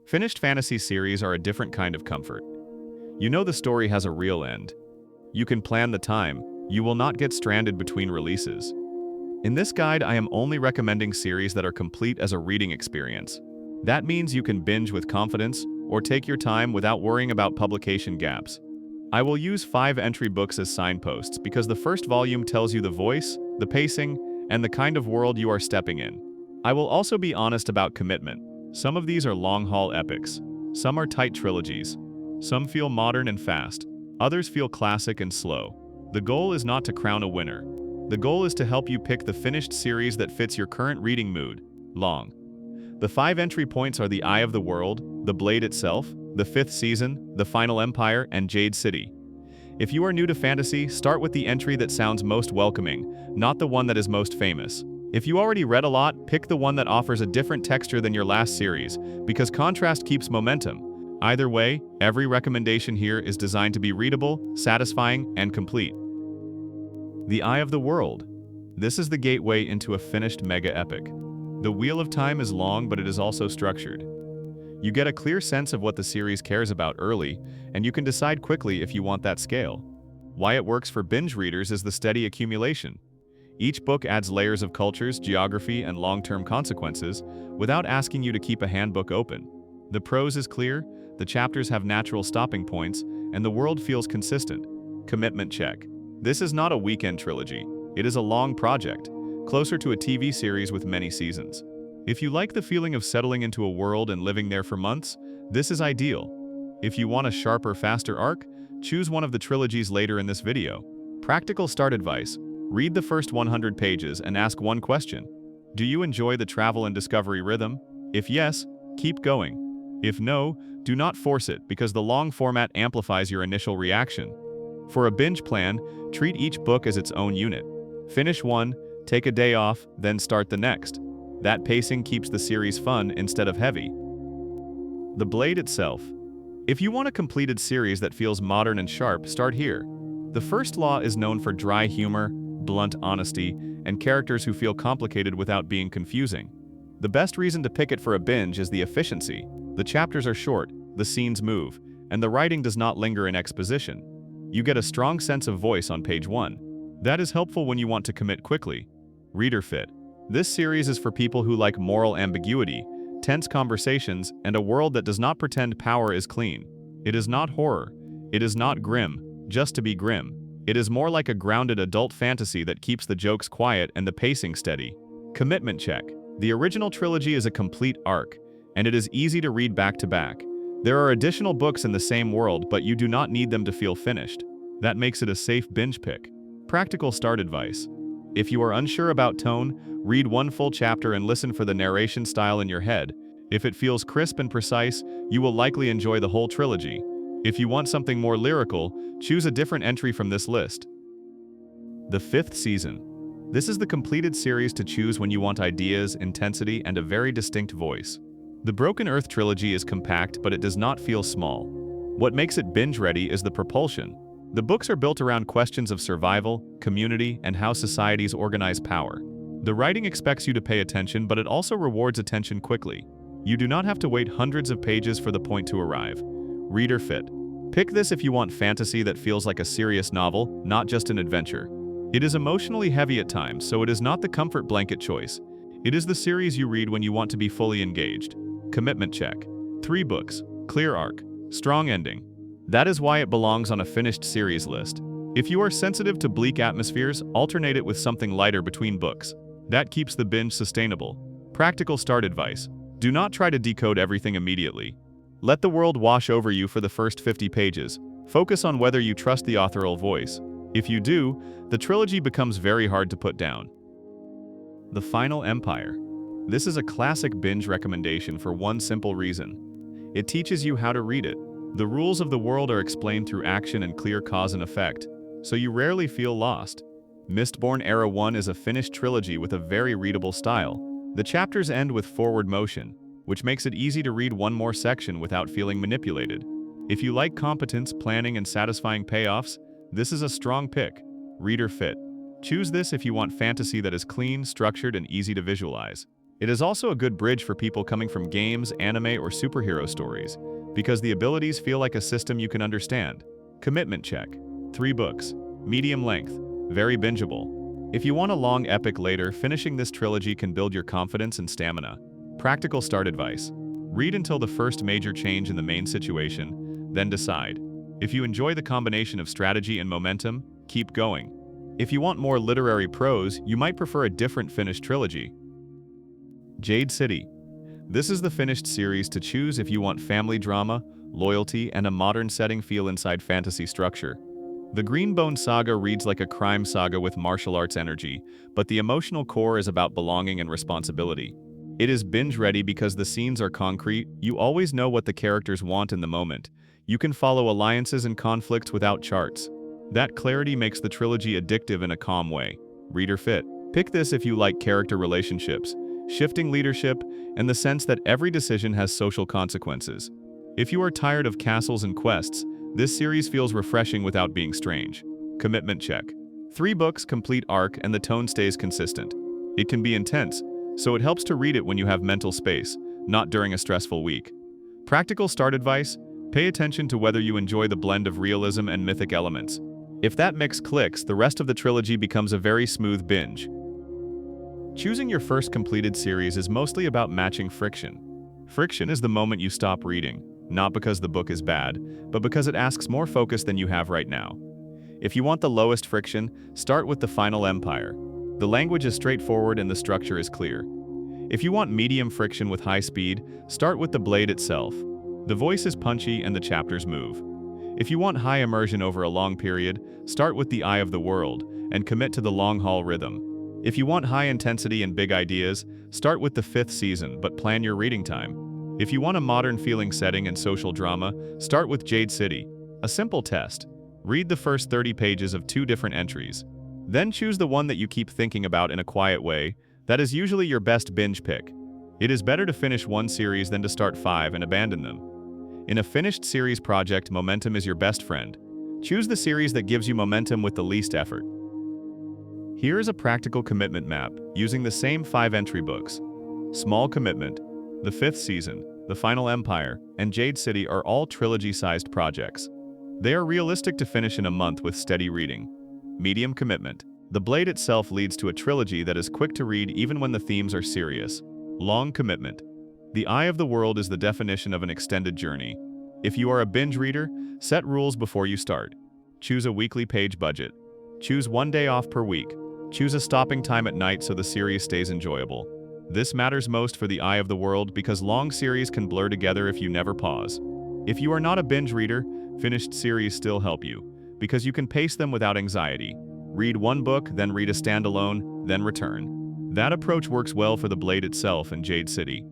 Finished fantasy series are a different kind of comfort. You know the story has a real end. You can plan the time. You will not get stranded between releases. In this guide, I am only recommending series that are complete as a reading experience. That means you can binge with confidence or take your time without worrying about publication gaps. I will use 5 entry books as signposts because the first volume tells you the voice, the pacing, and the kind of world you are stepping in. I will also be honest about commitment. Some of these are long-haul epics. Some are tight trilogies. Some feel modern and fast. Others feel classic and slow. The goal is not to crown a winner. The goal is to help you pick the finished series that fits your current reading mood. Long. The 5 entry points are The Eye of the World, The Blade Itself, the 5th season, The Final Empire, and Jade City. If you are new to fantasy, start with the entry that sounds most welcoming, not the one that is most famous. If you already read a lot, pick the one that offers a different texture than your last series, because contrast keeps momentum. Either way, every recommendation here is designed to be readable, satisfying, and complete. The Eye of the World. This is the gateway into a finished mega epic. The Wheel of Time is long, but it is also structured. You get a clear sense of what the series cares about early, and you can decide quickly if you want that scale. Why it works for binge readers is the steady accumulation. Each book adds layers of cultures, geography, and long-term consequences without asking you to keep a handbook open. The prose is clear, the chapters have natural stopping points, and the world feels consistent. Commitment check. This is not a weekend trilogy. It is a long project, closer to a TV series with many seasons. If you like the feeling of settling into a world and living there for months, this is ideal. If you want a sharper, faster arc, choose one of the trilogies later in this video. Practical start advice. Read the first 100 pages and ask one question. Do you enjoy the travel and discovery rhythm? If yes, keep going. If no, do not force it because the long format amplifies your initial reaction. For a binge plan, treat each book as its own unit. Finish one, take a day off, then start the next. That pacing keeps the series fun instead of heavy. The Blade Itself. If you want a completed series that feels modern and sharp, start here. The First Law is known for dry humor, blunt honesty, and characters who feel complicated without being confusing. The best reason to pick it for a binge is the efficiency. The chapters are short, the scenes move, and the writing does not linger in exposition. You get a strong sense of voice on page 1. That is helpful when you want to commit quickly. Reader fit. This series is for people who like moral ambiguity, tense conversations, and a world that does not pretend power is clean. It is not horror. It is not grim, just to be grim. It is more like a grounded adult fantasy that keeps the jokes quiet and the pacing steady. Commitment check. The original trilogy is a complete arc, and it is easy to read back to back. There are additional books in the same world, but you do not need them to feel finished. That makes it a safe binge pick. Practical start advice. If you are unsure about tone, read one full chapter and listen for the narration style in your head. If it feels crisp and precise, you will likely enjoy the whole trilogy. If you want something more lyrical, choose a different entry from this list. The 5th season. This is the completed series to choose when you want ideas, intensity, and a very distinct voice. The Broken Earth trilogy is compact, but it does not feel small. What makes it binge-ready is the propulsion. The books are built around questions of survival, community, and how societies organize power. The writing expects you to pay attention, but it also rewards attention quickly. You do not have to wait hundreds of pages for the point to arrive. Reader fit. Pick this if you want fantasy that feels like a serious novel, not just an adventure. It is emotionally heavy at times, so it is not the comfort blanket choice. It is the series you read when you want to be fully engaged. Commitment check. 3 books, clear arc, strong ending. That is why it belongs on a finished series list. If you are sensitive to bleak atmospheres, alternate it with something lighter between books. That keeps the binge sustainable. Practical start advice. Do not try to decode everything immediately. Let the world wash over you for the first 50 pages. Focus on whether you trust the authorial voice. If you do, the trilogy becomes very hard to put down. The Final Empire. This is a classic binge recommendation for one simple reason. It teaches you how to read it. The rules of the world are explained through action and clear cause and effect, so you rarely feel lost. Mistborn Era 1 is a finished trilogy with a very readable style. The chapters end with forward motion, which makes it easy to read one more section without feeling manipulated. If you like competence, planning, and satisfying payoffs, this is a strong pick. Reader fit. Choose this if you want fantasy that is clean, structured, and easy to visualize. It is also a good bridge for people coming from games, anime, or superhero stories, because the abilities feel like a system you can understand. Commitment check. 3 books. Medium length. Very bingeable. If you want a long epic later, finishing this trilogy can build your confidence and stamina. Practical start advice. Read until the first major change in the main situation, then decide. If you enjoy the combination of strategy and momentum, keep going. If you want more literary prose, you might prefer a different finished trilogy. Jade City. This is the finished series to choose if you want family drama, loyalty, and a modern setting feel inside fantasy structure. The Greenbone saga reads like a crime saga with martial arts energy, but the emotional core is about belonging and responsibility. It is binge-ready because the scenes are concrete, you always know what the characters want in the moment. You can follow alliances and conflicts without charts. That clarity makes the trilogy addictive in a calm way. Reader fit. Pick this if you like character relationships, shifting leadership, and the sense that every decision has social consequences. If you are tired of castles and quests, this series feels refreshing without being strange. Commitment check. 3 books, complete arc, and the tone stays consistent. It can be intense, so it helps to read it when you have mental space, not during a stressful week. Practical start advice: pay attention to whether you enjoy the blend of realism and mythic elements. If that mix clicks, the rest of the trilogy becomes a very smooth binge. Choosing your first completed series is mostly about matching friction. Friction is the moment you stop reading, not because the book is bad, but because it asks more focus than you have right now. If you want the lowest friction, start with The Final Empire. The language is straightforward and the structure is clear. If you want medium friction with high speed, start with The Blade itself. The voice is punchy and the chapters move. If you want high immersion over a long period, start with The Eye of the World and commit to the long-haul rhythm. If you want high intensity and big ideas, start with the 5th season, but plan your reading time. If you want a modern feeling setting and social drama, start with Jade City. A simple test. Read the first 30 pages of 2 different entries. Then choose the one that you keep thinking about in a quiet way. That is usually your best binge pick. It is better to finish one series than to start 5 and abandon them. In a finished series project, momentum is your best friend. Choose the series that gives you momentum with the least effort. Here is a practical commitment map, using the same 5 entry books. Small Commitment, the 5th season, The Final Empire, and Jade City are all trilogy-sized projects. They are realistic to finish in a month with steady reading. Medium Commitment. The Blade itself leads to a trilogy that is quick to read even when the themes are serious. Long Commitment. The Eye of the World is the definition of an extended journey. If you are a binge reader, set rules before you start. Choose a weekly page budget. Choose 1 day off per week. Choose a stopping time at night so the series stays enjoyable. This matters most for The Eye of the World because long series can blur together if you never pause. If you are not a binge reader, finished series still help you, because you can pace them without anxiety. Read 1 book, then read a standalone, then return. That approach works well for The Blade itself and Jade City.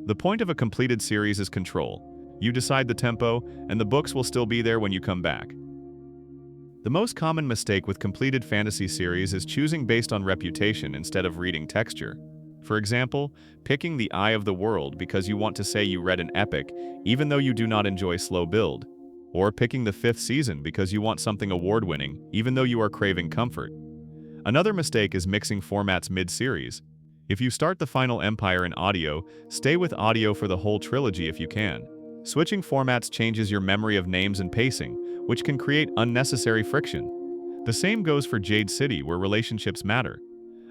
The point of a completed series is control. You decide the tempo, and the books will still be there when you come back. The most common mistake with completed fantasy series is choosing based on reputation instead of reading texture. For example, picking The Eye of the World because you want to say you read an epic, even though you do not enjoy slow build. Or picking the 5th season because you want something award-winning, even though you are craving comfort. Another mistake is mixing formats mid-series. If you start The Final Empire in audio, stay with audio for the whole trilogy if you can. Switching formats changes your memory of names and pacing, which can create unnecessary friction. The same goes for Jade City, where relationships matter.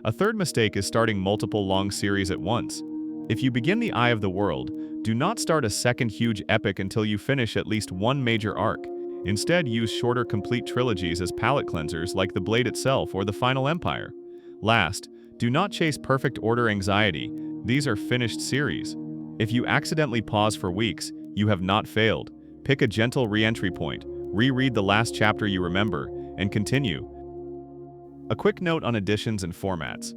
A third mistake is starting multiple long series at once. If you begin The Eye of the World, do not start a second huge epic until you finish at least 1 major arc. Instead, use shorter complete trilogies as palate cleansers like The Blade itself or The Final Empire. Last, do not chase perfect order anxiety. These are finished series. If you accidentally pause for weeks, you have not failed. Pick a gentle re-entry point, reread the last chapter you remember, and continue. A quick note on editions and formats.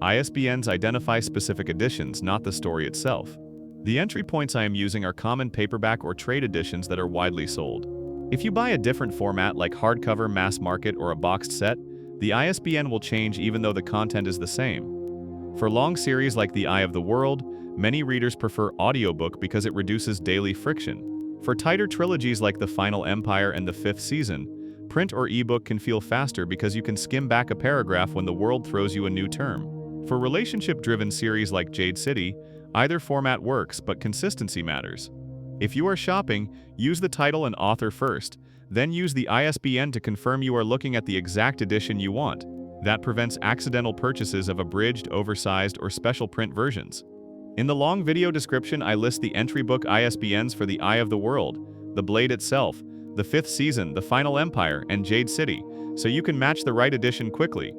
ISBNs identify specific editions, not the story itself. The entry points I am using are common paperback or trade editions that are widely sold. If you buy a different format like hardcover, mass market, or a boxed set, the ISBN will change even though the content is the same. For long series like The Eye of the World, many readers prefer audiobook because it reduces daily friction. For tighter trilogies like The Final Empire and the 5th season, print or ebook can feel faster because you can skim back a paragraph when the world throws you a new term. For relationship-driven series like Jade City, either format works, but consistency matters. If you are shopping, use the title and author first, then use the ISBN to confirm you are looking at the exact edition you want. That prevents accidental purchases of abridged, oversized, or special print versions. In the long video description, I list the entry book ISBNs for The Eye of the World, The Blade Itself, The Fifth Season, The Final Empire, and Jade City, so you can match the right edition quickly.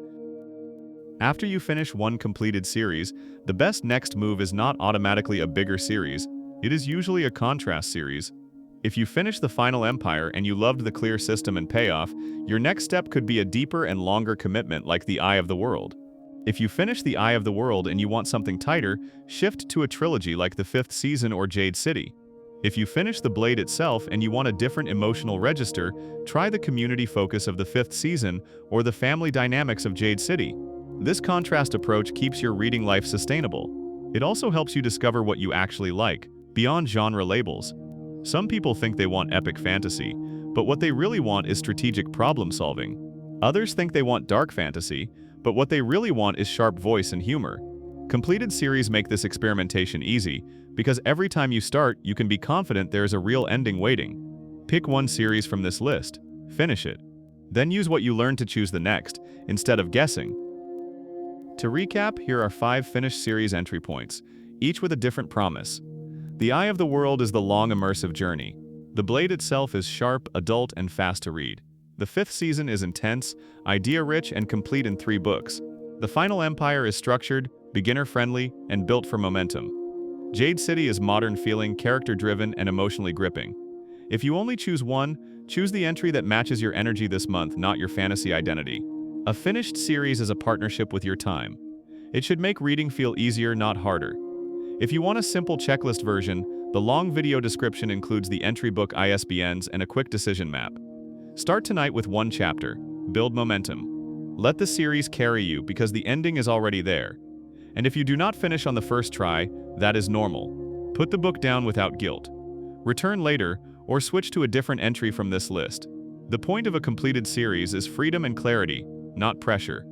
After you finish one completed series, the best next move is not automatically a bigger series. It is usually a contrast series. If you finish The Final Empire and you loved the clear system and payoff, your next step could be a deeper and longer commitment like The Eye of the World. If you finish The Eye of the World and you want something tighter, shift to a trilogy like The Fifth Season or Jade City. If you finish The Blade Itself and you want a different emotional register, try the community focus of The Fifth Season or the family dynamics of Jade City. This contrast approach keeps your reading life sustainable. It also helps you discover what you actually like, beyond genre labels. Some people think they want epic fantasy, but what they really want is strategic problem solving. Others think they want dark fantasy, but what they really want is sharp voice and humor. Completed series make this experimentation easy, because every time you start, you can be confident there is a real ending waiting. Pick one series from this list, finish it. Then use what you learned to choose the next, instead of guessing. To recap, here are 5 finished series entry points, each with a different promise. The Eye of the World is the long immersive journey. The Blade itself is sharp, adult, and fast to read. The Fifth Season is intense, idea-rich, and complete in 3 books. The Final Empire is structured, beginner-friendly, and built for momentum. Jade City is modern-feeling, character-driven, and emotionally gripping. If you only choose one, choose the entry that matches your energy this month, not your fantasy identity. A finished series is a partnership with your time. It should make reading feel easier, not harder. If you want a simple checklist version, the long video description includes the entry book ISBNs and a quick decision map. Start tonight with 1 chapter. Build momentum. Let the series carry you because the ending is already there. And if you do not finish on the first try, that is normal. Put the book down without guilt. Return later, or switch to a different entry from this list. The point of a completed series is freedom and clarity, not pressure.